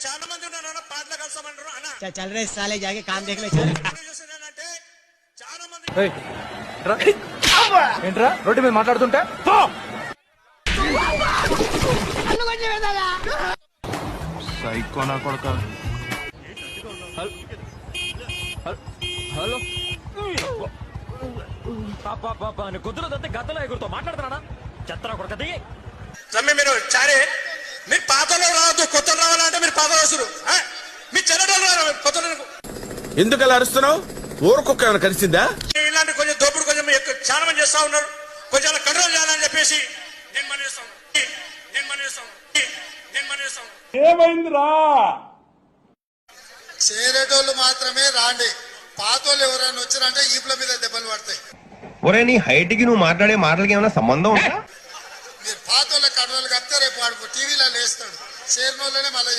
చాలా మంది ఉన్నారు పాటలు కలుస్తామంటారు అన్న चल रहे साले जाके काम देख ले चल చూస్తున్నానంటే చాలా మంది ఏంట్రా రోడ్డు మీద మాట్లాడుతుంటే సైకోనా కొడక. హలో కుదురదంతే గద్దలో ఎగురుతో మాట్లాడుతున్నాడా చెత్తరా కొడుక దిగి రమ్మి మీరు చారే మీరు పాతలో రావద్దు కొత్త రావాలంటే మీరు పాత వస్తురు మీ చెల్లెటోళ్ళు రారు కొత్త ఎందుకు అలా అరుస్తున్నావు? ఊరకొక్క ఏమైనా కలిసిందా? ఇలాంటి కొంచెం దోపుడు కొంచెం చాలా మంది చేస్తా ఉన్నారు కొంచెం అలా కంట్రోల్ చేయాలని చెప్పేసి నేను మనిస్తాను ఏమైందిరా? చేరేటోళ్ళు మాత్రమే రాండి, పాతోళ్ళు ఎవరైనా వచ్చారంటే ఈపుల మీద దెబ్బలు పడతాయి. ఒరే నీ హైట్ కి నువ్వు మాట్లాడే మాటలకి ఏమైనా సంబంధం ఉందా? మీరు పాతోళ్ళ కడవలు కప్తే రేపు వాడు టీవీలో లేస్తాడు, చేరినోళ్ళనే మళ్ళీ